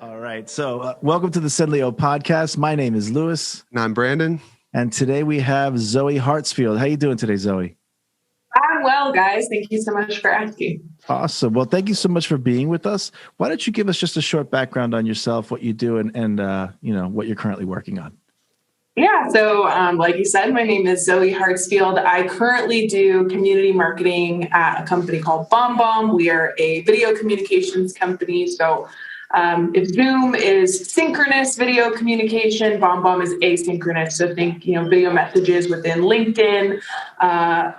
All right. So welcome to the Sendlio podcast. My name is Lewis. And I'm Brandon. And today we have Zoe Hartsfield. How you doing today, Zoe? I'm well, guys. Thank you so much for asking. Awesome. Well, thank you so much for being with us. Why don't you give us just a short background on yourself, what you do, and what you're currently working on? Yeah. So like you said, my name is Zoe Hartsfield. I currently do community marketing at a company called BombBomb. We are a video communications company. So if Zoom is synchronous video communication, BombBomb is asynchronous. So think, video messages within LinkedIn,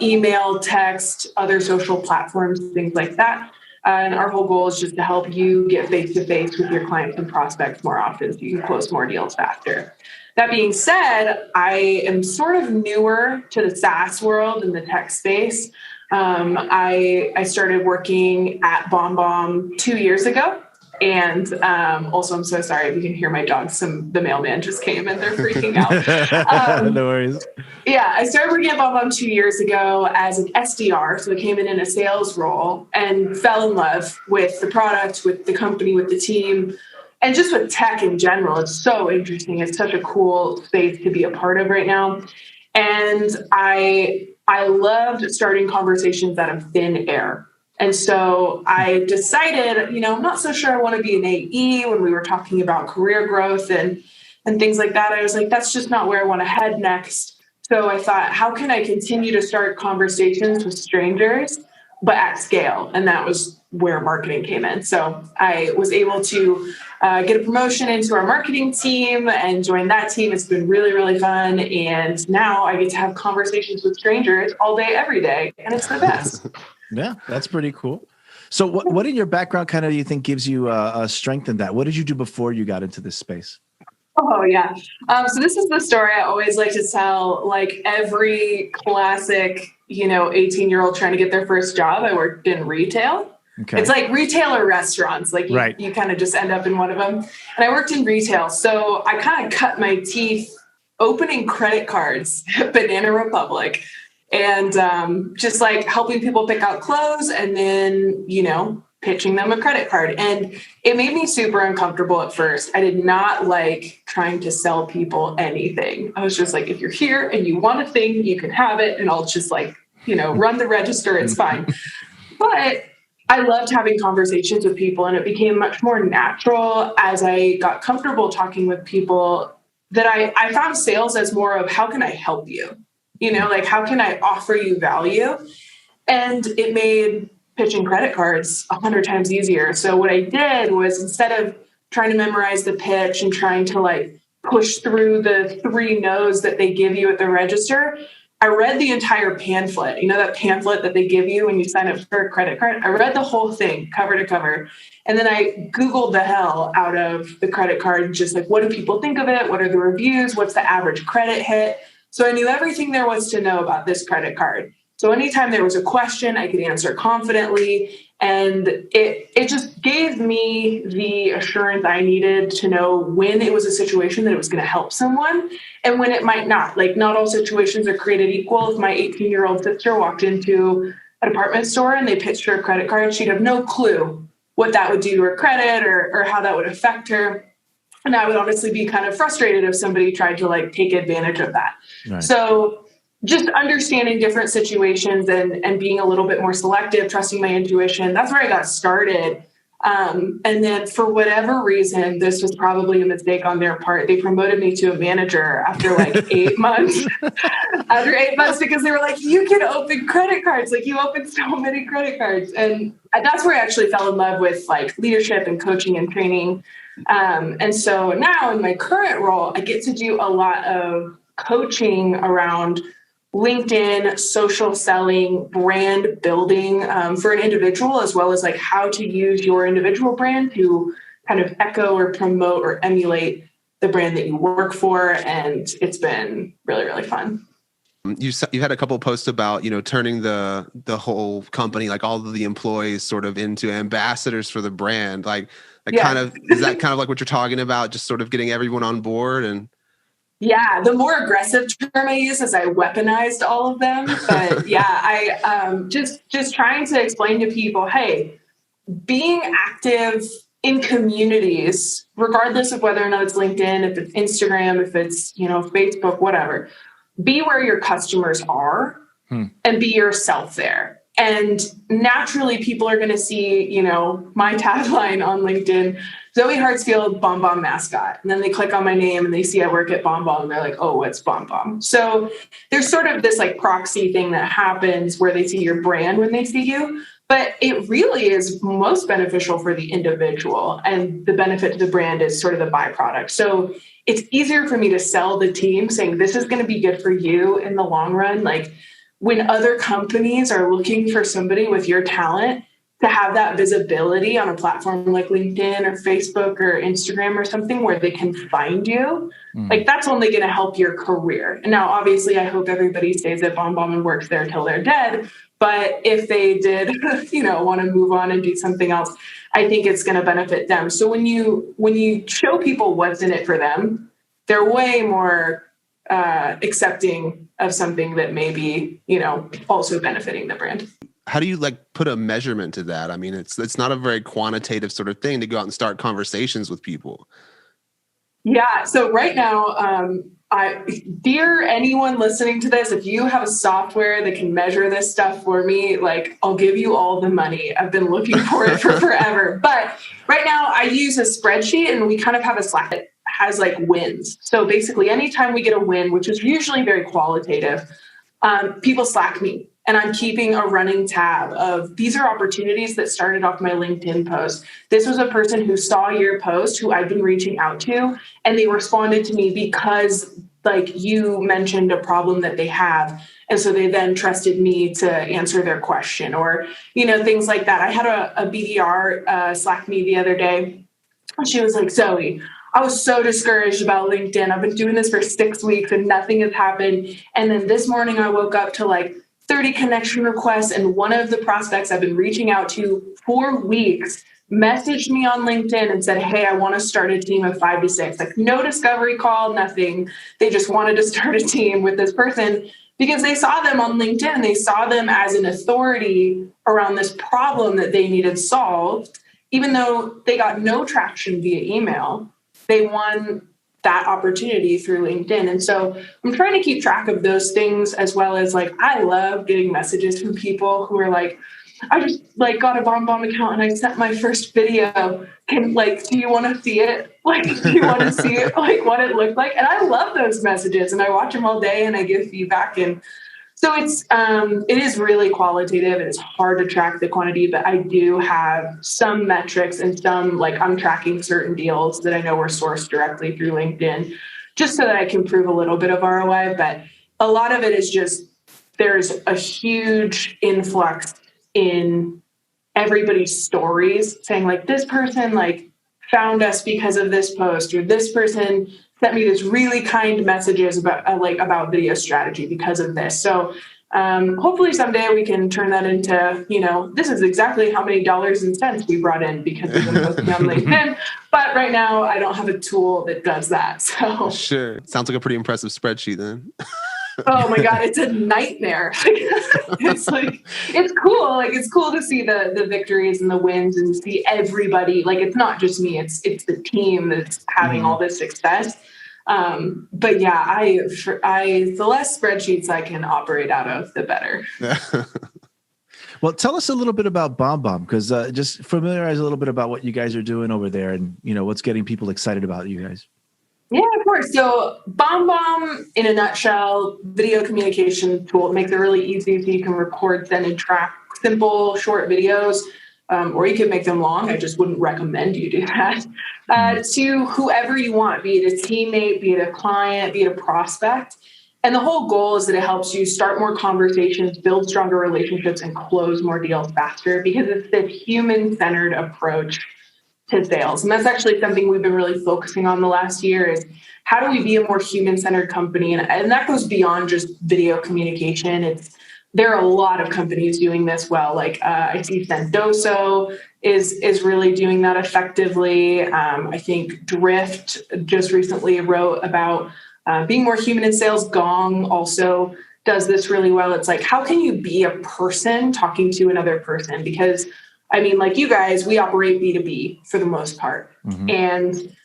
email, text, other social platforms, things like that. And our whole goal is just to help you get face-to-face with your clients and prospects more often so you can close more deals faster. That being said, I am sort of newer to the SaaS world and the tech space. I started working at BombBomb 2 years ago. And also, I'm so sorry if you can hear my dogs. The mailman just came and they're freaking out. No worries. Yeah, I started working at BombBomb 2 years ago as an SDR. So I came in a sales role and fell in love with the product, with the company, with the team, and just with tech in general. It's so interesting. It's such a cool space to be a part of right now. And I loved starting conversations out of thin air. And so I decided, I'm not so sure I want to be an AE when we were talking about career growth and things like that. I was like, that's just not where I want to head next. So I thought, how can I continue to start conversations with strangers, but at scale? And that was where marketing came in. So I was able to get a promotion into our marketing team and join that team. It's been really, really fun. And now I get to have conversations with strangers all day, every day. And it's the best. Yeah, that's pretty cool. So what in your background kind of you think gives you a strength in that? What did you do before you got into this space? Oh, yeah. So this is the story I always like to tell, like every classic, 18-year-old trying to get their first job. I worked in retail. Okay. It's like retail or restaurants. Like you kind of just end up in one of them. And I worked in retail. So I kind of cut my teeth opening credit cards at Banana Republic. And just like helping people pick out clothes and then, pitching them a credit card. And it made me super uncomfortable at first. I did not like trying to sell people anything. I was just like, if you're here and you want a thing, you can have it. And I'll just run the register. It's fine. But I loved having conversations with people, and it became much more natural as I got comfortable talking with people that I found sales as more of how can I help you? How can I offer you value? And it made pitching credit cards 100 times easier. So what I did was, instead of trying to memorize the pitch and trying to push through the 3 no's that they give you at the register, I read the entire pamphlet. That pamphlet that they give you when you sign up for a credit card? I read the whole thing cover to cover. And then I Googled the hell out of the credit card, just what do people think of it? What are the reviews? What's the average credit hit? So I knew everything there was to know about this credit card. So anytime there was a question, I could answer confidently. And it just gave me the assurance I needed to know when it was a situation that it was going to help someone and when it might not. Not all situations are created equal. If my 18-year-old sister walked into a department store and they pitched her a credit card, she'd have no clue what that would do to her credit or how that would affect her. And I would honestly be kind of frustrated if somebody tried to take advantage of that. Right. So just understanding different situations and being a little bit more selective, trusting my intuition, that's where I got started. And then for whatever reason, this was probably a mistake on their part. They promoted me to a manager after 8 months. After 8 months, because they were like, you can open credit cards. You open so many credit cards. And that's where I actually fell in love with leadership and coaching and training. And so now in my current role, I get to do a lot of coaching around LinkedIn, social selling, brand building for an individual, as well as how to use your individual brand to kind of echo or promote or emulate the brand that you work for. And it's been really, really fun. You had a couple of posts about, turning the whole company, all of the employees sort of into ambassadors for the brand. Kind of, is that kind of what you're talking about? Just sort of getting everyone on board? And yeah, the more aggressive term I use is I weaponized all of them. But yeah, I just trying to explain to people, hey, being active in communities, regardless of whether or not it's LinkedIn, if it's Instagram, if it's, Facebook, whatever, be where your customers are and be yourself there. And naturally, people are going to see, my tagline on LinkedIn, Zoe Hartsfield, BombBomb mascot. And then they click on my name and they see I work at BombBomb and they're like, oh, what's BombBomb? So there's sort of this like proxy thing that happens where they see your brand when they see you. But it really is most beneficial for the individual, and the benefit to the brand is sort of the byproduct. So it's easier for me to sell the team saying this is going to be good for you in the long run. Like when other companies are looking for somebody with your talent, to have that visibility on a platform like LinkedIn or Facebook or Instagram or something where they can find you, like that's only going to help your career. And now, obviously, I hope everybody stays at BombBomb and works there till they're dead. But if they did, want to move on and do something else, I think it's going to benefit them. So when you show people what's in it for them, they're way more accepting of something that may be, also benefiting the brand. How do you put a measurement to that? I mean, it's not a very quantitative sort of thing to go out and start conversations with people. Yeah. So right now, dear anyone listening to this, if you have a software that can measure this stuff for me, I'll give you all the money. I've been looking for it for forever. But right now I use a spreadsheet and we kind of have a Slack that has wins. So basically anytime we get a win, which is usually very qualitative, people Slack me. And I'm keeping a running tab of these are opportunities that started off my LinkedIn post. This was a person who saw your post, who I've been reaching out to, and they responded to me because you mentioned a problem that they have. And so they then trusted me to answer their question or, things like that. I had a BDR Slack me the other day. She was like, Zoe, I was so discouraged about LinkedIn. I've been doing this for 6 weeks and nothing has happened. And then this morning I woke up to 30 connection requests, and one of the prospects I've been reaching out to for weeks messaged me on LinkedIn and said, hey, I want to start a team of 5 to 6. No discovery call, nothing. They just wanted to start a team with this person because they saw them on LinkedIn. They saw them as an authority around this problem that they needed solved. Even though they got no traction via email, they won that opportunity through LinkedIn. And so I'm trying to keep track of those things, as well as I love getting messages from people who are I just got a BombBomb account and I sent my first video. Do you want to see it? Do you want to see it? What it looked like? And I love those messages and I watch them all day and I give feedback. And so it is really qualitative and it's hard to track the quantity, but I do have some metrics and some, I'm tracking certain deals that I know were sourced directly through LinkedIn just so that I can prove a little bit of ROI. But a lot of it is just, there's a huge influx in everybody's stories saying this person found us because of this post, or this person sent me this really kind messages about video strategy because of this. So hopefully someday we can turn that into, this is exactly how many dollars and cents we brought in because we've been posting on LinkedIn. But right now I don't have a tool that does that. So sure. Sounds like a pretty impressive spreadsheet then. Oh my God, it's a nightmare. It's cool. It's cool to see the victories and the wins and see everybody. It's not just me, it's the team that's having all this success. But yeah, the less spreadsheets I can operate out of, the better. Well, tell us a little bit about BombBomb, because just familiarize a little bit about what you guys are doing over there and, what's getting people excited about you guys. Yeah, of course. So BombBomb, in a nutshell, video communication tool. It makes it really easy so you can record, send, and track simple, short videos, or you could make them long. I just wouldn't recommend you do that. To whoever you want, be it a teammate, be it a client, be it a prospect. And the whole goal is that it helps you start more conversations, build stronger relationships, and close more deals faster, because it's this human-centered approach to sales. And that's actually something we've been really focusing on the last year is how do we be a more human-centered company? And that goes beyond just video communication. There are a lot of companies doing this well. I see Sendlio is really doing that effectively. I think Drift just recently wrote about being more human in sales. Gong also does this really well. It's how can you be a person talking to another person? Because I mean, like you guys, we operate B2B for the most part. Mm-hmm. And,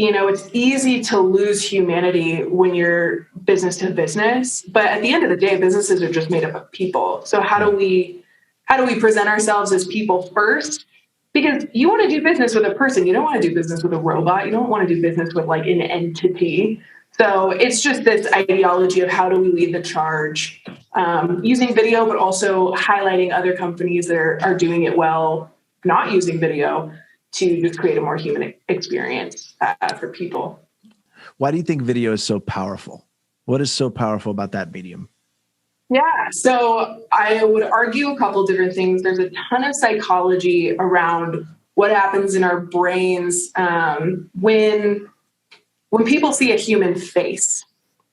it's easy to lose humanity when you're business to business. But at the end of the day, businesses are just made up of people. So how do we present ourselves as people first? Because you want to do business with a person. You don't want to do business with a robot. You don't want to do business with like an entity. So it's just this ideology of how do we lead the charge using video, but also highlighting other companies that are doing it well, not using video, to just create a more human experience for people. Why do you think video is so powerful? What is so powerful about that medium? Yeah, so I would argue a couple different things. There's a ton of psychology around what happens in our brains when people see a human face.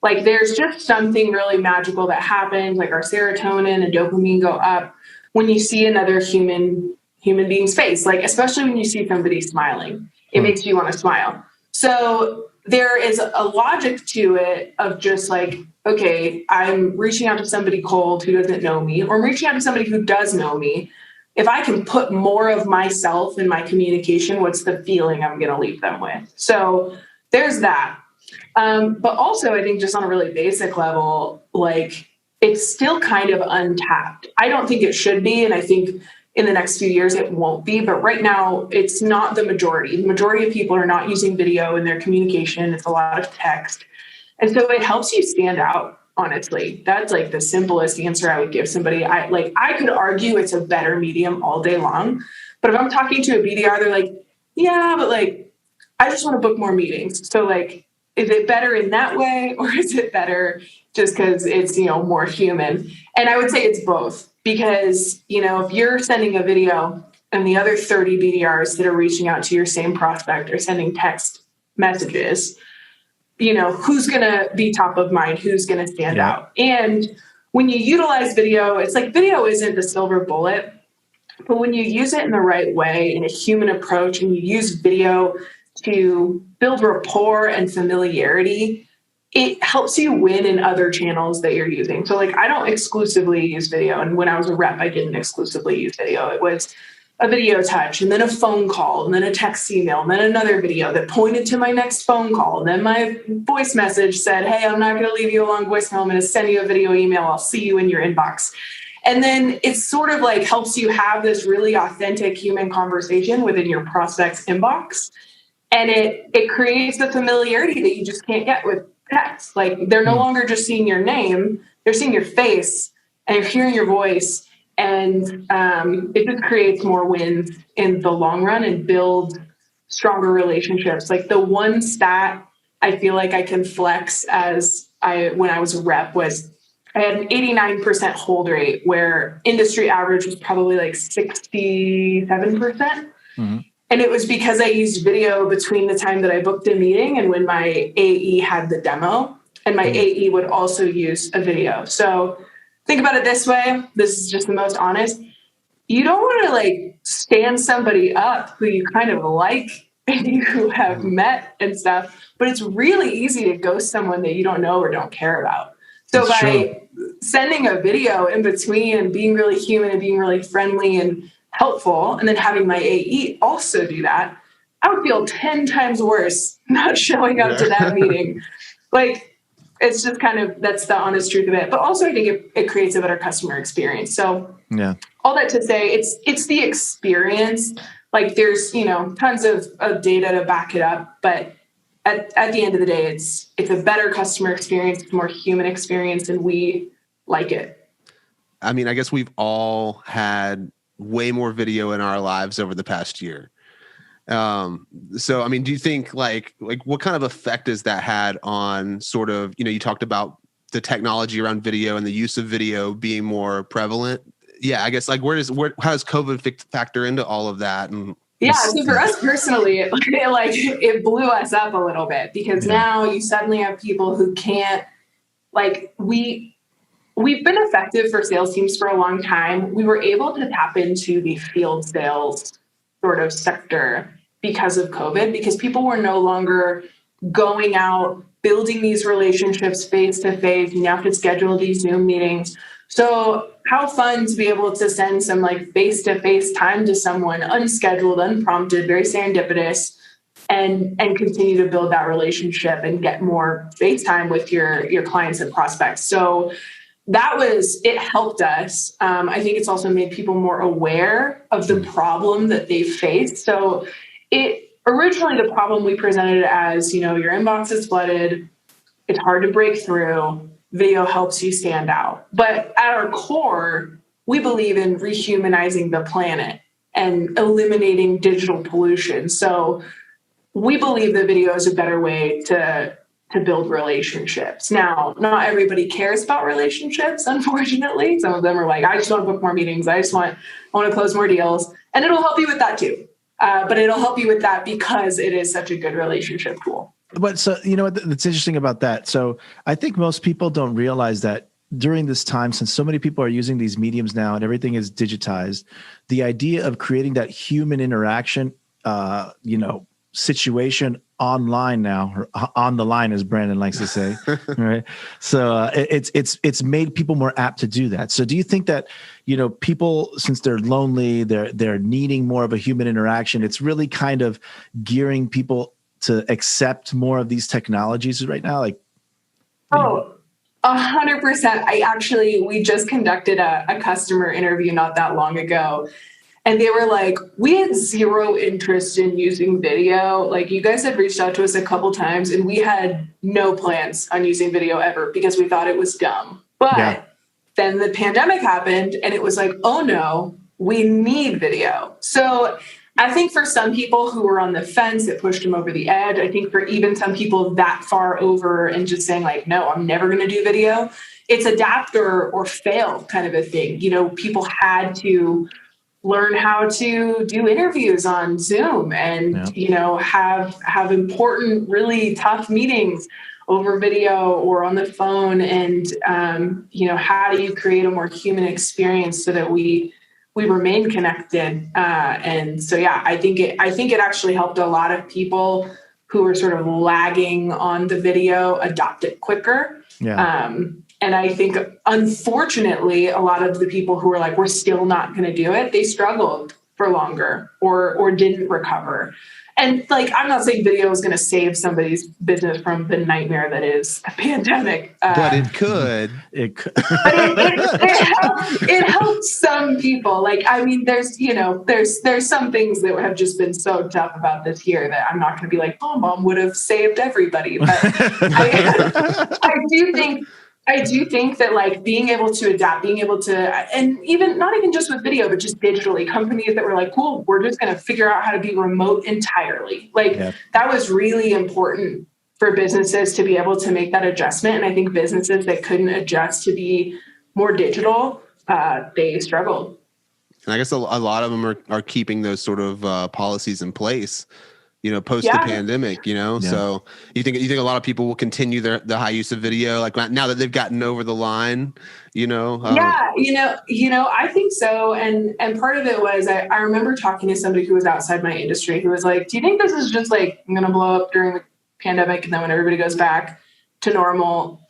Like there's just something really magical that happens, like our serotonin and dopamine go up when you see another human being's face, like especially when you see somebody smiling, it makes you want to smile. So there is a logic to it of just like, okay, I'm reaching out to somebody cold who doesn't know me, or I'm reaching out to somebody who does know me. If I can put more of myself in my communication, what's the feeling I'm going to leave them with? So there's that. But also I think just on a really basic level, like it's still kind of untapped. I don't think it should be. And I think in the next few years, it won't be. But right now, it's not the majority. The majority of people are not using video in their communication. It's a lot of text. And so it helps you stand out, honestly. That's like the simplest answer I would give somebody. I could argue it's a better medium all day long. But if I'm talking to a BDR, they're like, yeah, but like, I just want to book more meetings. So like, is it better in that way? Or is it better just because it's, more human? And I would say it's both. Because, if you're sending a video and the other 30 BDRs that are reaching out to your same prospect are sending text messages, who's going to be top of mind? Who's going to stand out? And when you utilize video, it's like video isn't the silver bullet, but when you use it in the right way, in a human approach, and you use video to build rapport and familiarity, it helps you win in other channels that you're using. So like, I don't exclusively use video. And when I was a rep, I didn't exclusively use video. It was a video touch, and then a phone call, and then a text email, and then another video that pointed to my next phone call. And then my voice message said, hey, I'm not going to leave you a long voicemail. I'm going to send you a video email. I'll see you in your inbox. And then it sort of like helps you have this really authentic human conversation within your prospect's inbox. And it creates the familiarity that you just can't get with text. Like they're no longer just seeing your name, they're seeing your face and you're hearing your voice. And it just creates more wins in the long run and build stronger relationships. Like the one stat I feel like I can flex when I was a rep was I had an 89% hold rate, where industry average was probably like 67%. Mm-hmm. And it was because I used video between the time that I booked a meeting and when my AE had the demo, and my AE would also use a video. So think about it this way. This is just the most honest. You don't want to like stand somebody up who you kind of like and you have met and stuff, but it's really easy to ghost someone that you don't know or don't care about. So that's by sending a video in between and being really human and being really friendly and helpful, and then having my AE also do that, I would feel 10 times worse not showing up to that meeting. Like, it's just kind of, that's the honest truth of it. But also I think it creates a better customer experience. So all that to say, it's the experience. Like there's, tons of data to back it up, but at the end of the day, it's a better customer experience, it's a more human experience, and we like it. I mean, I guess we've all had way more video in our lives over the past year. So, I mean, do you think like what kind of effect has that had on sort of, you talked about the technology around video and the use of video being more prevalent. Yeah. I guess like how does COVID factor into all of that? And yeah. So for us personally, it blew us up a little bit because now you suddenly have people who can't we've been effective for sales teams for a long time. We were able to tap into the field sales sort of sector because of COVID, because people were no longer going out, building these relationships face to face. You have to schedule these Zoom meetings. So how fun to be able to send some like face-to-face time to someone, unscheduled, unprompted, very serendipitous, and continue to build that relationship and get more face time with your clients and prospects. So it helped us. I think it's also made people more aware of the problem that they face. So originally the problem we presented as, your inbox is flooded. It's hard to break through. Video helps you stand out. But at our core, we believe in rehumanizing the planet and eliminating digital pollution. So we believe that video is a better way to build relationships. Now, not everybody cares about relationships, unfortunately. Some of them are like, I just want to book more meetings. I want to close more deals. And it'll help you with that too. But it'll help you with that because it is such a good relationship tool. But so, that's interesting about that. So I think most people don't realize that during this time, since so many people are using these mediums now and everything is digitized, the idea of creating that human interaction, situation online now, or on the line, as Brandon likes to say, right? So it's made people more apt to do that. So do you think that, people, since they're lonely, they're needing more of a human interaction, it's really kind of gearing people to accept more of these technologies right now? Like, 100%. We just conducted a customer interview not that long ago. And they were like, we had zero interest in using video. Like, you guys had reached out to us a couple times and we had no plans on using video ever because we thought it was dumb. But then the pandemic happened and it was like, oh no, we need video. So I think for some people who were on the fence, it pushed them over the edge. I think for even some people that far over and just saying like, no, I'm never going to do video, it's adapt or fail kind of a thing. People had to learn how to do interviews on Zoom and, have important, really tough meetings over video or on the phone. And, how do you create a more human experience so that we remain connected? And so, I think it actually helped a lot of people who were sort of lagging on the video adopt it quicker. Yeah. And I think, unfortunately, a lot of the people who were like, we're still not going to do it, they struggled for longer or didn't recover. And like, I'm not saying video is going to save somebody's business from the nightmare that is a pandemic. But it could. It could. But it helps some people. Like, I mean, there's some things that have just been so tough about this year that I'm not going to be like, BombBomb would have saved everybody. But I do think that like being able to adapt, being able to, and even not even just with video, but just digitally, companies that were like, cool, we're just going to figure out how to be remote entirely. Like that was really important for businesses to be able to make that adjustment. And I think businesses that couldn't adjust to be more digital, they struggled. And I guess a lot of them are keeping those sort of policies in place, post the pandemic, so you think a lot of people will continue the high use of video, like now that they've gotten over the line, I think so. And part of it was, I remember talking to somebody who was outside my industry who was like, do you think this is just like, I'm going to blow up during the pandemic and then when everybody goes back to normal,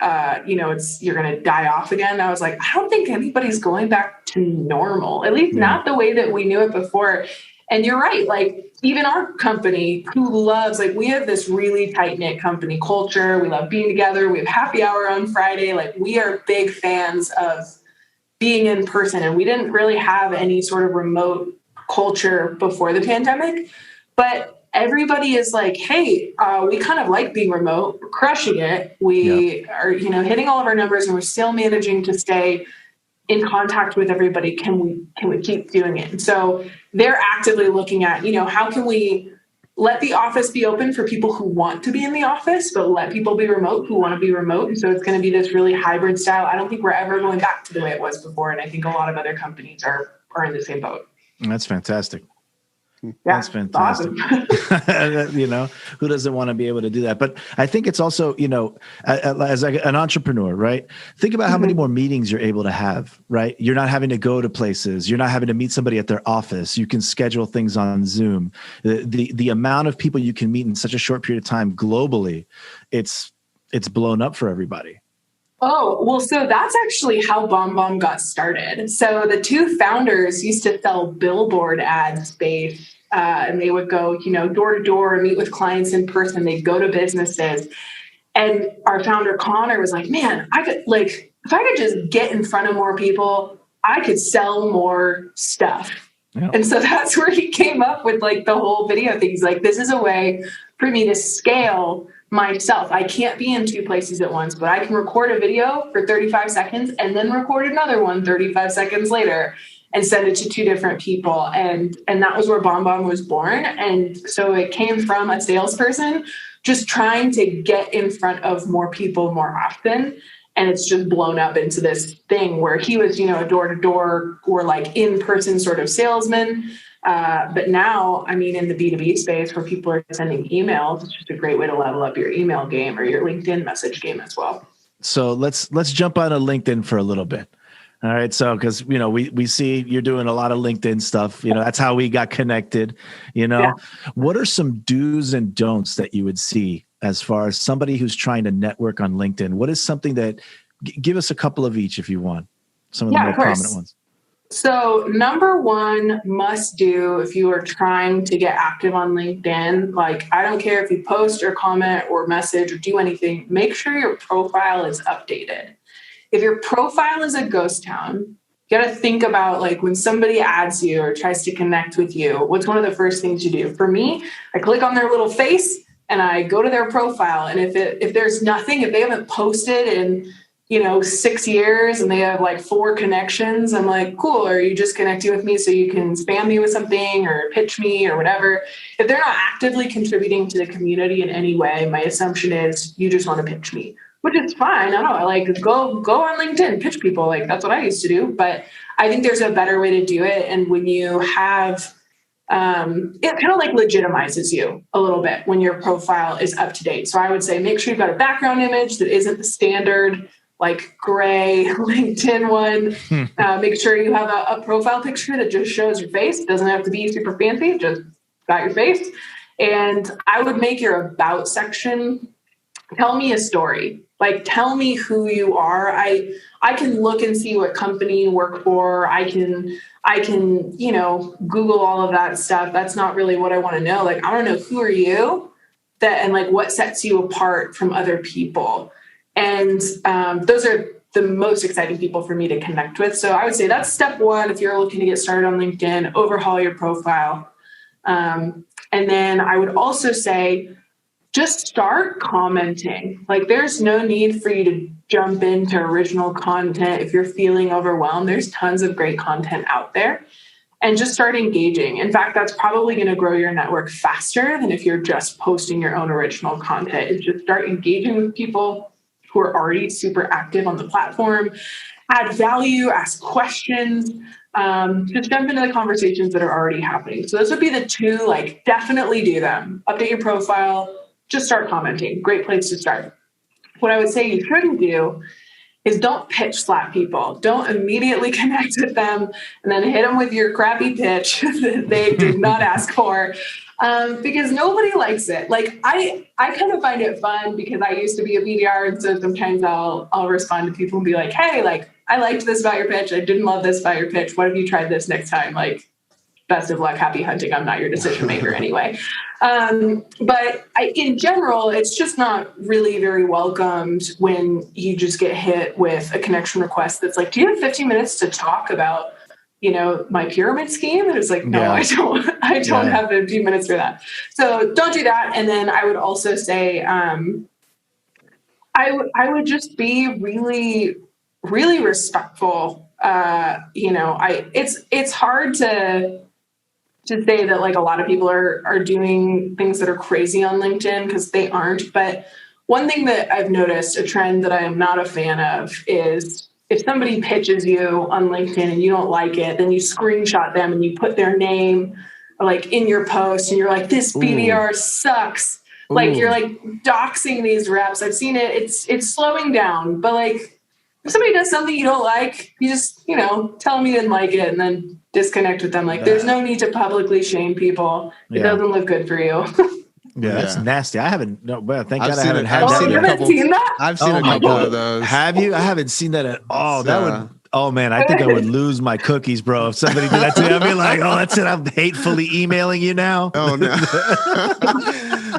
you're going to die off again? I was like, I don't think anybody's going back to normal, at least not the way that we knew it before. And you're right. Like, even our company, who loves, like, we have this really tight-knit company culture. We love being together. We have happy hour on Friday. Like, we are big fans of being in person. And we didn't really have any sort of remote culture before the pandemic. But everybody is like, hey, we kind of like being remote. We're crushing it. We are, hitting all of our numbers, and we're still managing to stay in contact with everybody. Can we keep doing it? And so they're actively looking at, how can we let the office be open for people who want to be in the office, but let people be remote who want to be remote. And so it's going to be this really hybrid style. I don't think we're ever going back to the way it was before. And I think a lot of other companies are in the same boat. That's fantastic. Yeah, that's fantastic. Awesome. Who doesn't want to be able to do that? But I think it's also, as an entrepreneur, right? Think about how many more meetings you're able to have, right? You're not having to go to places. You're not having to meet somebody at their office. You can schedule things on Zoom. The amount of people you can meet in such a short period of time globally, it's blown up for everybody. Oh, well, so that's actually how BombBomb got started. So the two founders used to sell billboard ad space, and they would go, door to door and meet with clients in person. They'd go to businesses. And our founder, Connor, was like, man, if I could just get in front of more people, I could sell more stuff. Yep. And so that's where he came up with the whole video thing. He's like, this is a way for me to scale myself. I can't be in two places at once, but I can record a video for 35 seconds and then record another one 35 seconds later and send it to two different people. And that was where BombBomb was born. And so it came from a salesperson just trying to get in front of more people more often. And it's just blown up into this thing where he was, a door-to-door or in-person sort of salesman. But now, in the B2B space where people are sending emails, it's just a great way to level up your email game or your LinkedIn message game as well. So let's jump on to LinkedIn for a little bit. All right. So, because, we see you're doing a lot of LinkedIn stuff, that's how we got connected, Yeah. What are some do's and don'ts that you would see as far as somebody who's trying to network on LinkedIn? What is something that, give us a couple of each if you want, some of the more prominent ones. So number one must do if you are trying to get active on LinkedIn, I don't care if you post or comment or message or do anything, make sure your profile is updated. If your profile is a ghost town, you got to think about when somebody adds you or tries to connect with you, what's one of the first things you do? For me, I click on their little face and I go to their profile. And if there's nothing, if they haven't posted in 6 years and they have 4 connections, I'm like, cool. Are you just connecting with me so you can spam me with something or pitch me or whatever? If they're not actively contributing to the community in any way, my assumption is you just want to pitch me, which is fine. I don't know, go on LinkedIn, pitch people. That's what I used to do. But I think there's a better way to do it. And when you have, it kind of legitimizes you a little bit when your profile is up to date. So I would say, make sure you've got a background image that isn't the standard gray LinkedIn one. Make sure you have a profile picture that just shows your face. It doesn't have to be super fancy, just got your face. And I would make your about section, tell me a story. Tell me who you are. I can look and see what company you work for. I can, Google all of that stuff. That's not really what I want to know. I want to know, who are you and what sets you apart from other people. And those are the most exciting people for me to connect with. So I would say that's step one. If you're looking to get started on LinkedIn, overhaul your profile. And then I would also say, just start commenting. There's no need for you to jump into original content. If you're feeling overwhelmed, there's tons of great content out there. And just start engaging. In fact, that's probably going to grow your network faster than if you're just posting your own original content. Is just start engaging with people who are already super active on the platform, add value, ask questions, just jump into the conversations that are already happening. So those would be the two, definitely do them. Update your profile, just start commenting. Great place to start. What I would say you shouldn't do is don't pitch slap people. Don't immediately connect with them and then hit them with your crappy pitch that they did not ask for. Because nobody likes it. I kind of find it fun because I used to be a BDR. And so sometimes I'll respond to people and be like, hey, I liked this about your pitch. I didn't love this about your pitch. What if you tried this next time? Best of luck, happy hunting. I'm not your decision maker anyway. But in general, it's just not really very welcomed when you just get hit with a connection request that's do you have 15 minutes to talk about my pyramid scheme? And it's no, yeah. I don't have 15 minutes for that. So don't do that. And then I would also say, I would just be really, really respectful. It's hard to say that a lot of people are doing things that are crazy on LinkedIn, because they aren't. But one thing that I've noticed, a trend that I am not a fan of, is if somebody pitches you on LinkedIn and you don't like it, then you screenshot them and you put their name in your post and you're this BDR sucks. Ooh. You're doxing these reps. I've seen it. It's slowing down. But if somebody does something you don't like, you just, tell them you didn't like it and then disconnect with them. There's no need to publicly shame people. It doesn't look good for you. Yeah, that's nasty. I haven't. No, well, thank God I seen haven't it. had Oh, that you yet. haven't seen that? I've seen a couple of those. Have you? I haven't seen that at all. That would. Oh man, I think I would lose my cookies, bro. If somebody did that to me, I'd be like, "Oh, that's it. I'm hatefully emailing you now." Oh no.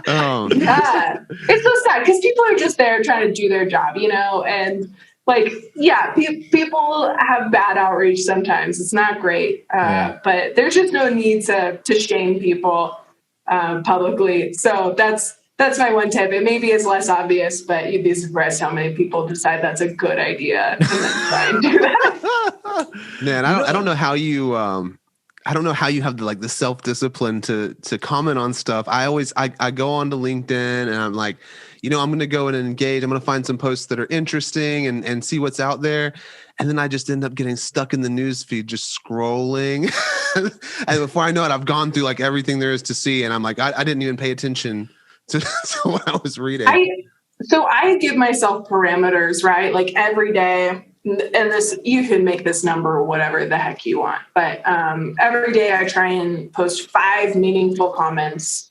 Oh. Yeah, it's so sad because people are just there trying to do their job, you know, and like, yeah, people have bad outreach sometimes. It's not great, but there's just no need to shame people publicly. So that's my one tip. It maybe is less obvious, but you'd be surprised how many people decide that's a good idea and then try and do that. Man, I don't know how you I don't know how you have the self-discipline to comment on stuff. I go onto LinkedIn and I'm like, I'm going to go in and engage. I'm going to find some posts that are interesting and see what's out there. And then I just end up getting stuck in the news feed, just scrolling. And before I know it, I've gone through like everything there is to see. And I'm like, I didn't even pay attention to what I was reading. So I give myself parameters, right? Like every day, and this, you can make this number whatever the heck you want, but every day I try and post 5 meaningful comments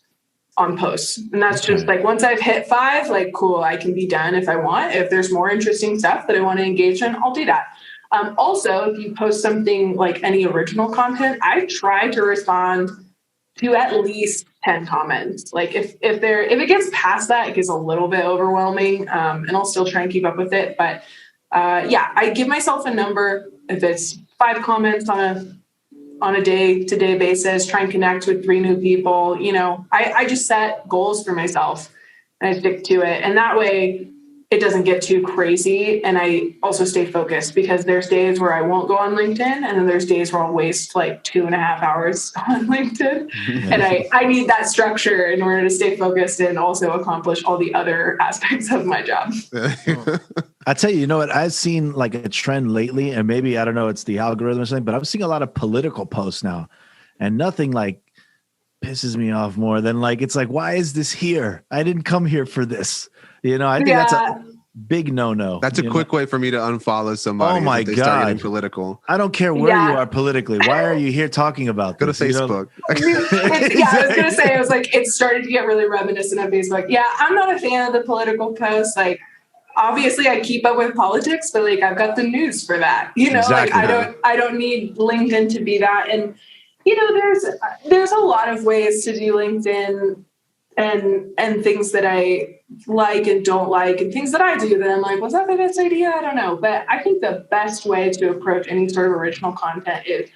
on posts. And that's just like, once I've hit 5, like, cool, I can be done if I want. If there's more interesting stuff that I want to engage in, I'll do that. Also, if you post something like any original content, I try to respond to at least 10 comments. Like if it gets past that, it gets a little bit overwhelming, and I'll still try and keep up with it. But I give myself a number. If it's 5 comments on a day-to-day basis, try and connect with 3 new people. I just set goals for myself and I stick to it. And that way it doesn't get too crazy. And I also stay focused, because there's days where I won't go on LinkedIn. And then there's days where I'll waste like 2.5 hours on LinkedIn. And I need that structure in order to stay focused and also accomplish all the other aspects of my job. I tell you, you know what? I've seen like a trend lately, and maybe, I don't know, it's the algorithm or something, but I'm seeing a lot of political posts now, and nothing like pisses me off more than like, it's like, why is this here? I didn't come here for this. I think that's a big no-no. That's a quick way for me to unfollow somebody. Oh my if they God. start getting political. I don't care where you are politically. Why are you here talking about this? Go to Facebook. Exactly. I was going to say, I was like, it started to get really reminiscent of Facebook. Yeah, I'm not a fan of the political posts. Like, obviously I keep up with politics, but like, I've got the news for that. Like I don't need LinkedIn to be that. And there's a lot of ways to do LinkedIn and things that I like and don't like, and things that I do that I'm like, was that the best idea? I don't know. But I think the best way to approach any sort of original content is,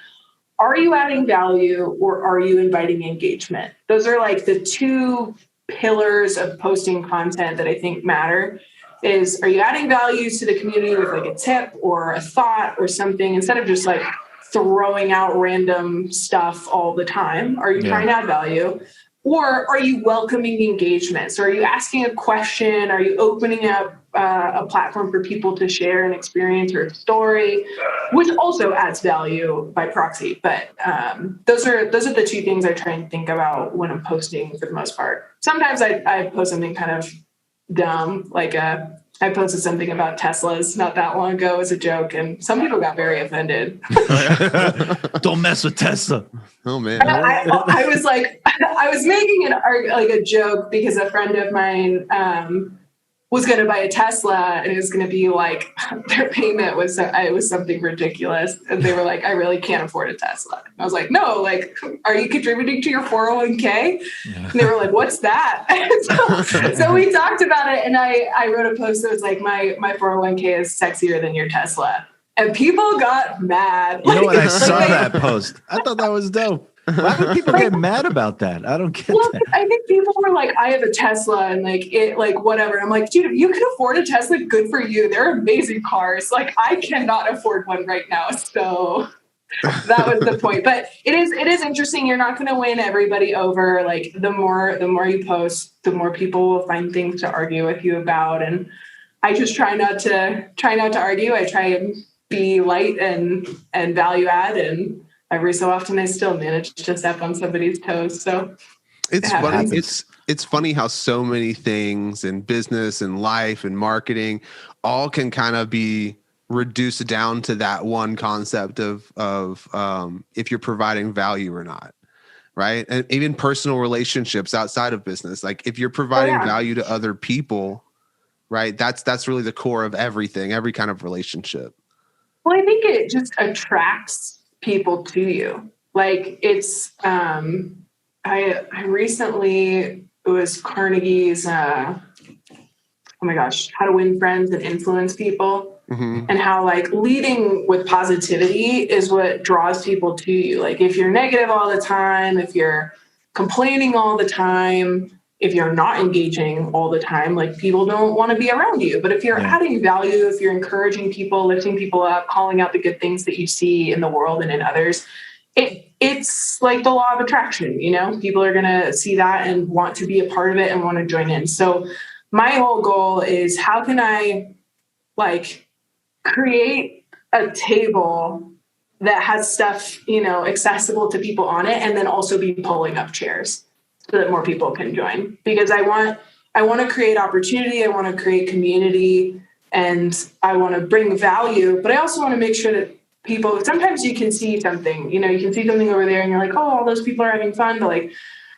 are you adding value or are you inviting engagement? Those are like the 2 pillars of posting content that I think matter. Is, are you adding value to the community with like a tip or a thought or something, instead of just like throwing out random stuff all the time? Are you trying to add value? Or are you welcoming engagement? So are you asking a question? Are you opening up a platform for people to share an experience or a story, which also adds value by proxy? But those are the 2 things I try and think about when I'm posting for the most part. Sometimes I post something kind of dumb, like I posted something about Teslas not that long ago as a joke, and some people got very offended. Don't mess with Tesla. Oh man! I was like, I was making a joke because a friend of mine was going to buy a Tesla, and it was going to be like, their payment was something ridiculous, and they were like, I really can't afford a Tesla. And I was like, no, like, are you contributing to your 401k? And they were like, what's that? So we talked about it, and I wrote a post that was like, my 401k is sexier than your Tesla, and people got mad. You know what? I saw that post. I thought that was dope. Why would people get mad about that? I don't get that. I think people were like, I have a Tesla and like it, like whatever. I'm like, dude, if you can afford a Tesla, good for you. They're amazing cars. Like, I cannot afford one right now. So that was the point. But it is interesting. You're not going to win everybody over. Like, the more you post, the more people will find things to argue with you about. And I just try not to argue. I try and be light and value add, and every so often I still manage to step on somebody's toes. So it's funny. It's funny how so many things in business and life and marketing all can kind of be reduced down to that one concept of if you're providing value or not. right? And even personal relationships outside of business. Like if you're providing value to other people, right? That's really the core of everything, every kind of relationship. Well, I think it just attracts people to you. Like it's, I recently, it was Carnegie's, oh my gosh, How to Win Friends and Influence People. Mm-hmm. And how like leading with positivity is what draws people to you. Like if you're negative all the time, if you're complaining all the time, if you're not engaging all the time, like people don't want to be around you. But if you're adding value, if you're encouraging people, lifting people up, calling out the good things that you see in the world and in others, it's like the law of attraction, you know, people are going to see that and want to be a part of it and want to join in. So my whole goal is how can I like create a table that has stuff, you know, accessible to people on it, and then also be pulling up chairs so that more people can join, because I want to create opportunity. I want to create community, and I want to bring value, but I also want to make sure that people, sometimes you can see something, you know, you can see something over there and you're like, oh, all those people are having fun, but like,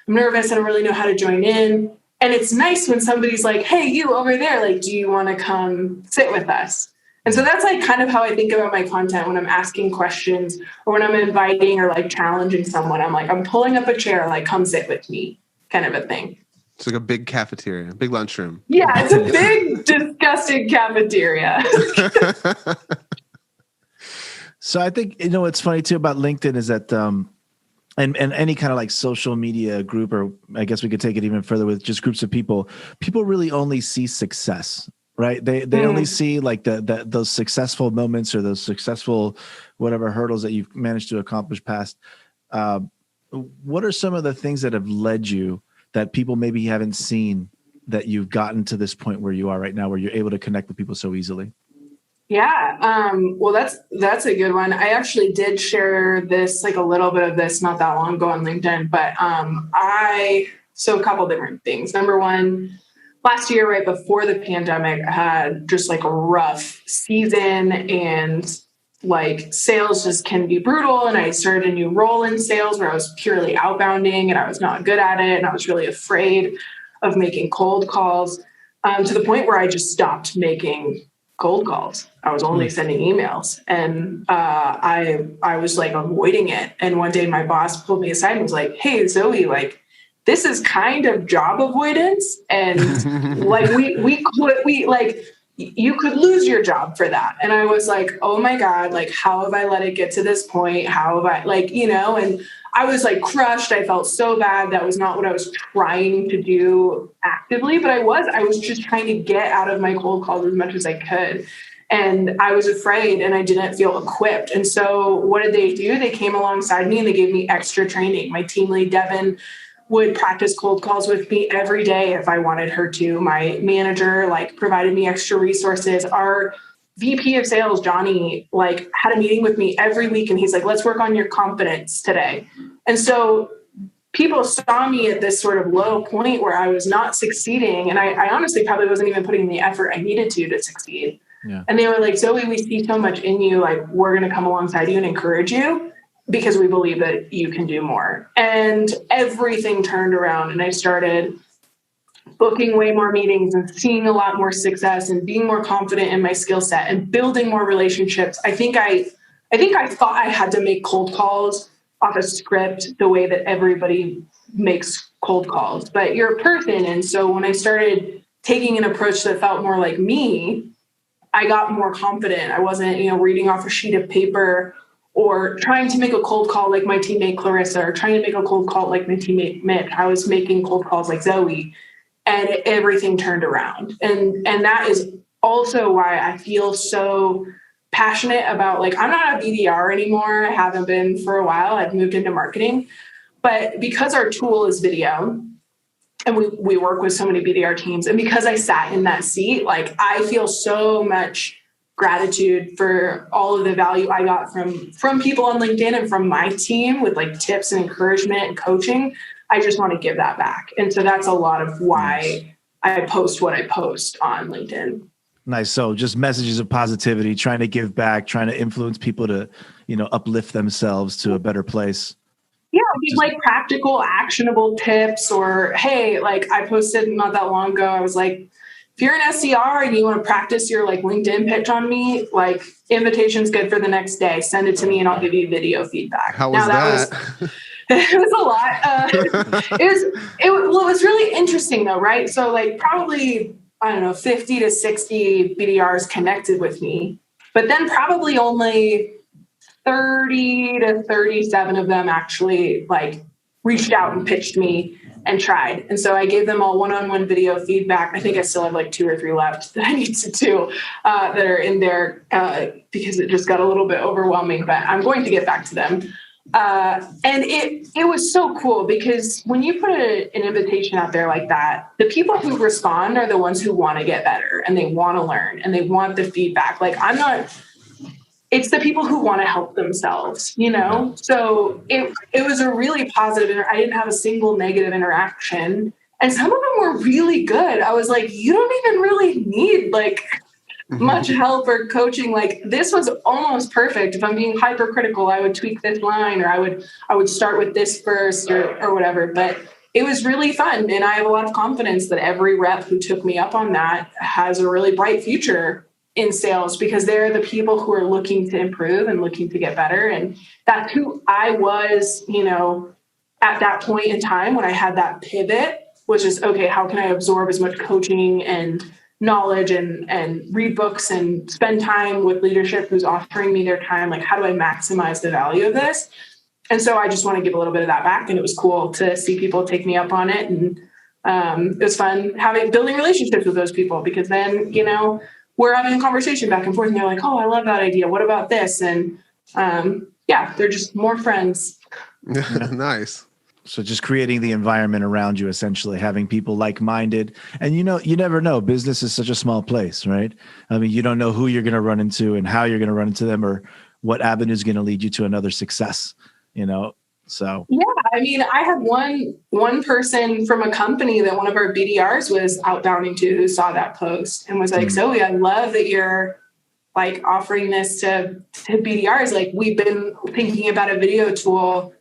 I'm nervous. I don't really know how to join in. And it's nice when somebody's like, hey, you over there, like, do you want to come sit with us? And so that's like kind of how I think about my content when I'm asking questions or when I'm inviting or like challenging someone. I'm like, I'm pulling up a chair, like, come sit with me, kind of a thing. It's like a big cafeteria, a big lunchroom. Yeah, it's a big, disgusting cafeteria. So I think, you know, what's funny too about LinkedIn is that, and any kind of like social media group, or I guess we could take it even further with just groups of people really only see success. Right. They only see like those successful moments or those successful whatever hurdles that you've managed to accomplish past. What are some of the things that have led you that people maybe haven't seen that you've gotten to this point where you are right now, where you're able to connect with people so easily? Yeah. Well, that's a good one. I actually did share this, like a little bit of this not that long ago on LinkedIn, but so a couple different things. Number one, last year, right before the pandemic, I had just like a rough season, and like sales just can be brutal. And I started a new role in sales where I was purely outbounding and I was not good at it. And I was really afraid of making cold calls, to the point where I just stopped making cold calls. I was only sending emails, and I was like avoiding it. And one day my boss pulled me aside and was like, hey, Zoe, like, this is kind of job avoidance. And like, you could lose your job for that. And I was like, oh my God, like, how have I let it get to this point? How have I, like, you know, and I was like crushed. I felt so bad. That was not what I was trying to do actively, but I was just trying to get out of my cold calls as much as I could. And I was afraid and I didn't feel equipped. And so what did they do? They came alongside me and they gave me extra training. My team lead, Devin, would practice cold calls with me every day if I wanted her to. My manager like provided me extra resources. Our VP of sales, Johnny, like had a meeting with me every week, and he's like, let's work on your confidence today. And so people saw me at this sort of low point where I was not succeeding. And I honestly probably wasn't even putting the effort I needed to succeed. Yeah. And they were like, Zoe, we see so much in you. Like, we're going to come alongside you and encourage you, because we believe that you can do more. And everything turned around, and I started booking way more meetings and seeing a lot more success and being more confident in my skill set and building more relationships. I think I thought I had to make cold calls off a script the way that everybody makes cold calls, but you're a person. And so when I started taking an approach that felt more like me, I got more confident. I wasn't, reading off a sheet of paper or trying to make a cold call like my teammate Clarissa, or trying to make a cold call like my teammate Mitch. I was making cold calls like Zoe, and everything turned around. And that is also why I feel so passionate about, like, I'm not a BDR anymore. I haven't been for a while. I've moved into marketing. But because our tool is video, and we work with so many BDR teams, and because I sat in that seat, like, I feel so much gratitude for all of the value I got from people on LinkedIn and from my team with like tips and encouragement and coaching. I just want to give that back. And so that's a lot of why I post what I post on LinkedIn. Nice. So just messages of positivity, trying to give back, trying to influence people to, uplift themselves to a better place. Yeah, just like practical, actionable tips, or hey, like I posted not that long ago, I was like, if you're an SDR and you want to practice your like LinkedIn pitch on me, like invitation's good for the next day. Send it to me and I'll give you video feedback. How was that? It was a lot. It was really interesting though, right? So like probably, I don't know, 50 to 60 BDRs connected with me, but then probably only 30 to 37 of them actually like reached out and pitched me and tried. And so I gave them all one-on-one video feedback. I think I still have like 2 or 3 left that I need to do that are in there because it just got a little bit overwhelming, but I'm going to get back to them. And it was so cool because when you put an invitation out there like that, the people who respond are the ones who want to get better and they want to learn and they want the feedback. Like it's the people who want to help themselves, you know? So it was a really positive, I didn't have a single negative interaction. And some of them were really good. I was like, you don't even really need like much help or coaching. Like this was almost perfect. If I'm being hypercritical, I would tweak this line, or I would start with this first or whatever. But it was really fun. And I have a lot of confidence that every rep who took me up on that has a really bright future in sales, because they're the people who are looking to improve and looking to get better. And that's who I was, you know, at that point in time when I had that pivot, was just, okay, how can I absorb as much coaching and knowledge and read books and spend time with leadership who's offering me their time? Like, how do I maximize the value of this? And so I just want to give a little bit of that back. And it was cool to see people take me up on it. And it was fun building relationships with those people, because then, you know, we're having a conversation back and forth and they're like, oh, I love that idea. What about this? And they're just more friends. Nice. So just creating the environment around you, essentially having people like-minded. And, you know, you never know. Business is such a small place, right? I mean, you don't know who you're going to run into and how you're going to run into them, or what avenue is going to lead you to another success, you know? So yeah, I mean, I had one person from a company that one of our BDRs was outbounding to, who saw that post and was like, Zoe, I love that you're like offering this to BDRs. Like, we've been thinking about a video tool.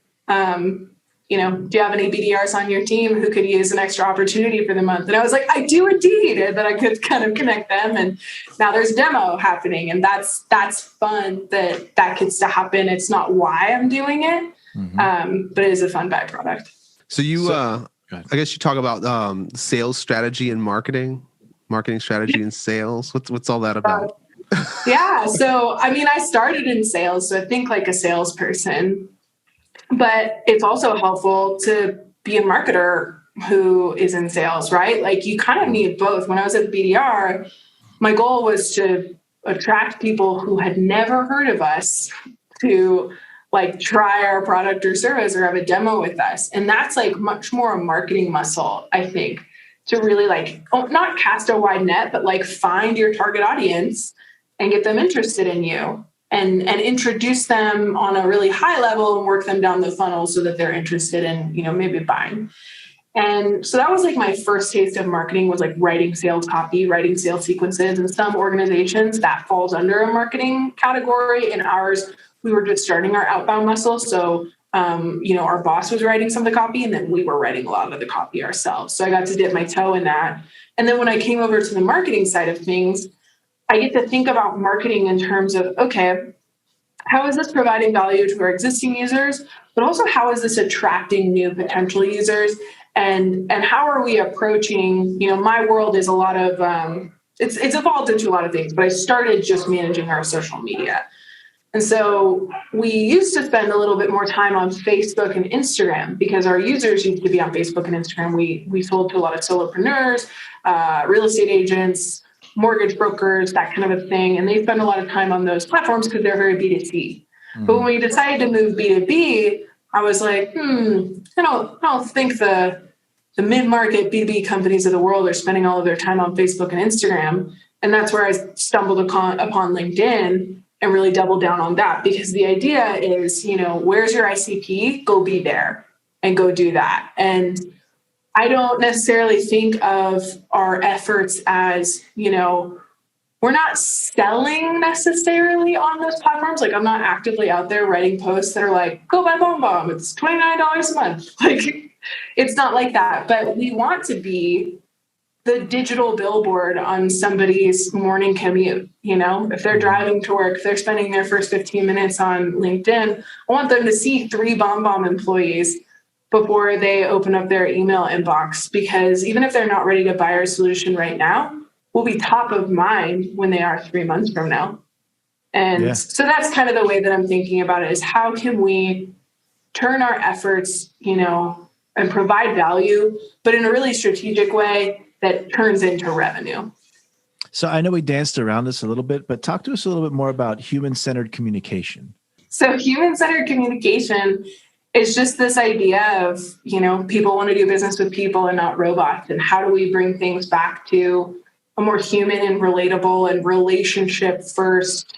You know, do you have any BDRs on your team who could use an extra opportunity for the month? And I was like, I do indeed. And then I could kind of connect them. And now there's a demo happening. And that's fun that gets to happen. It's not why I'm doing it. But it is a fun byproduct. So I guess you talk about sales strategy and marketing strategy and sales. What's all that about? Yeah. So, I mean, I started in sales, so I think like a salesperson, but it's also helpful to be a marketer who is in sales, right? Like, you kind of need both. When I was at BDR, my goal was to attract people who had never heard of us to like try our product or service or have a demo with us. And that's like much more a marketing muscle, I think, to really like, not cast a wide net, but like find your target audience and get them interested in you and introduce them on a really high level and work them down the funnel so that they're interested in, you know, maybe buying. And so that was like my first taste of marketing, was like writing sales copy, writing sales sequences. And some organizations that falls under a marketing category. In ours, we were just starting our outbound muscle. So, you know, our boss was writing some of the copy and then we were writing a lot of the copy ourselves. So I got to dip my toe in that. And then when I came over to the marketing side of things, I get to think about marketing in terms of, okay, how is this providing value to our existing users, but also how is this attracting new potential users? And how are we approaching, you know, my world is a lot of, it's evolved into a lot of things, but I started just managing our social media. And so we used to spend a little bit more time on Facebook and Instagram because our users used to be on Facebook and Instagram. We sold to a lot of solopreneurs, real estate agents, mortgage brokers, that kind of a thing. And they spend a lot of time on those platforms because they're very B2C. But when we decided to move B2B, I was like, I don't think the mid-market B2B companies of the world are spending all of their time on Facebook and Instagram. And that's where I stumbled upon LinkedIn and really doubled down on that, because the idea is, you know, where's your ICP? Go be there and go do that. And I don't necessarily think of our efforts as, you know, we're not selling necessarily on those platforms. Like I'm not actively out there writing posts that are like, go buy BombBomb. It's $29 a month. Like it's not like that, but we want to be the digital billboard on somebody's morning commute. You know, if they're driving to work, if they're spending their first 15 minutes on LinkedIn, I want them to see 3 BombBomb employees before they open up their email inbox, because even if they're not ready to buy our solution right now, we'll be top of mind when they are 3 months from now. And so that's kind of the way that I'm thinking about it, is how can we turn our efforts, you know, and provide value, but in a really strategic way that turns into revenue. So I know we danced around this a little bit, but talk to us a little bit more about human-centered communication. So human-centered communication is just this idea of, you know, people want to do business with people and not robots. And how do we bring things back to a more human and relatable and relationship first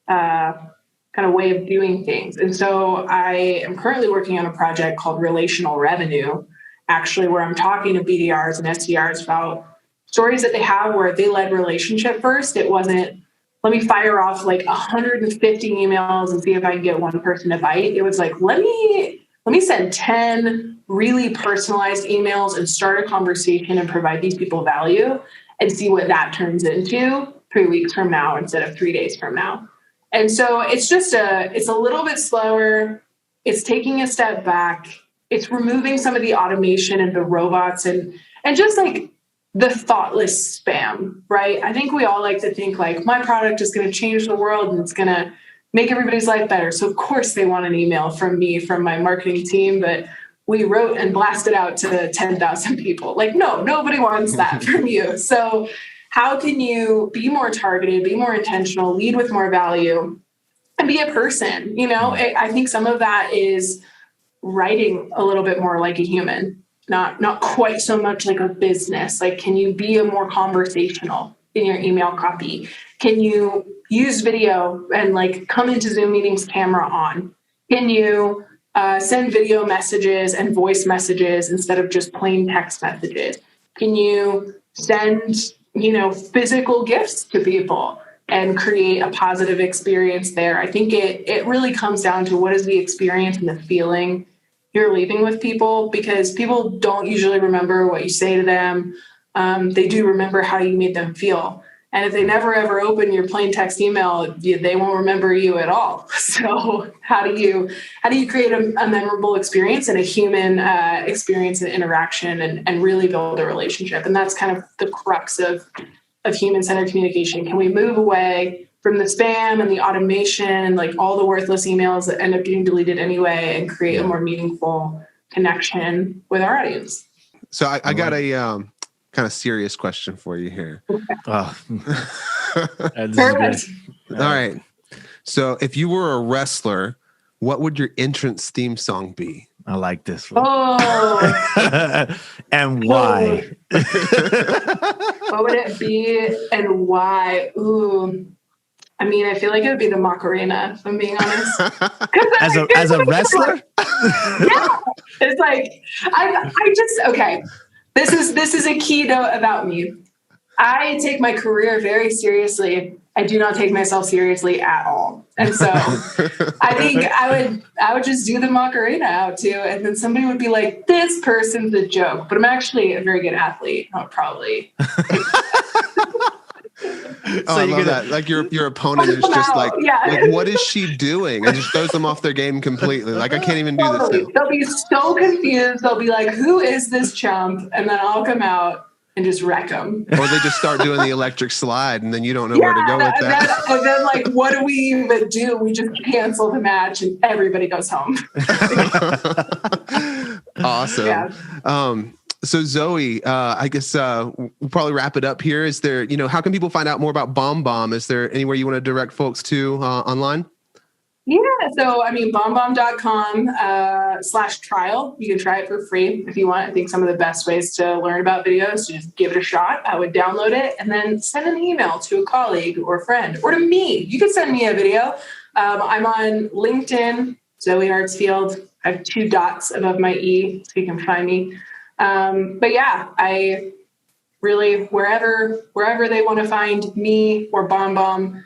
kind of way of doing things? And so I am currently working on a project called Relational Revenue, actually, where I'm talking to BDRs and SDRs about stories that they have where they led relationship first. It wasn't, let me fire off like 150 emails and see if I can get one person to bite. It was like, let me send 10 really personalized emails and start a conversation and provide these people value and see what that turns into 3 weeks from now instead of 3 days from now. And so it's a little bit slower. It's taking a step back. It's removing some of the automation and the robots and just like the thoughtless spam, right? I think we all like to think like my product is going to change the world and it's going to make everybody's life better. So of course they want an email from me, from my marketing team, but we wrote and blasted out to 10,000 people. Like, no, nobody wants that from you. So how can you be more targeted, be more intentional, lead with more value, and be a person? You know, I think some of that is writing a little bit more like a human, not quite so much like a business. Like, can you be a more conversational in your email copy? Can you use video and like come into Zoom meetings camera on? Can you send video messages and voice messages instead of just plain text messages? Can you send, you know, physical gifts to people and create a positive experience there? I think it really comes down to what is the experience and the feeling you're leaving with people, because people don't usually remember what you say to them. They do remember how you made them feel. And if they never, ever open your plain text email, they won't remember you at all. So how do you create a memorable experience and a human experience and interaction and really build a relationship? And that's kind of the crux of human-centered communication. Can we move away from the spam and the automation and like all the worthless emails that end up getting deleted anyway and create a more meaningful connection with our audience? So I got a kind of serious question for you here. Perfect. All right. So if you were a wrestler, what would your entrance theme song be? I like this one. Oh. And why? What would it be and why? Ooh. I mean, I feel like it would be the Macarena, if I'm being honest. As a wrestler? Yeah. It's like, I just, okay. This is a key note about me. I take my career very seriously. I do not take myself seriously at all. And so I think I would just do the Macarena out too. And then somebody would be like, this person's a joke, but I'm actually a very good athlete. I would probably. I love that. Like your opponent is just like, what is she doing? And just throws them off their game completely. Like, I can't even do this now. They'll be so confused. They'll be like, who is this chump? And then I'll come out and just wreck them. Or they just start doing the electric slide and then you don't know where to go with that. And then like, what do we even do? We just cancel the match and everybody goes home. Awesome. Yeah. So Zoe, I guess we'll probably wrap it up here. Is there, how can people find out more about BombBomb? Is there anywhere you want to direct folks to online? Yeah. So, I mean, BombBomb.com/trial. You can try it for free if you want. I think some of the best ways to learn about videos, just give it a shot. I would download it and then send an email to a colleague or friend or to me. You can send me a video. I'm on LinkedIn, Zoe Hartsfield. I have 2 dots above my E, so you can find me. But yeah, really wherever they want to find me or BombBomb,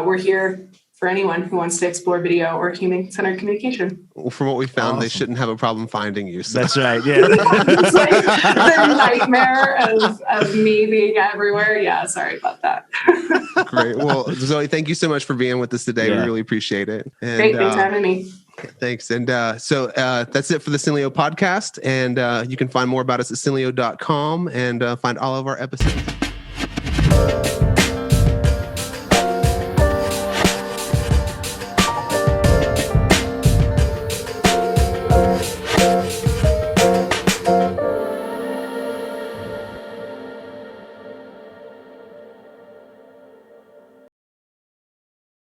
we're here for anyone who wants to explore video or human-centered communication. Well, from what we found, they shouldn't have a problem finding you. So. That's right. Yeah. It's like the nightmare of me being everywhere. Yeah, sorry about that. Great. Well, Zoe, thank you so much for being with us today. We really appreciate it. And, great. Thanks for having me. Thanks. And so that's it for the Sendlio podcast. And you can find more about us at sendlio.com and find all of our episodes.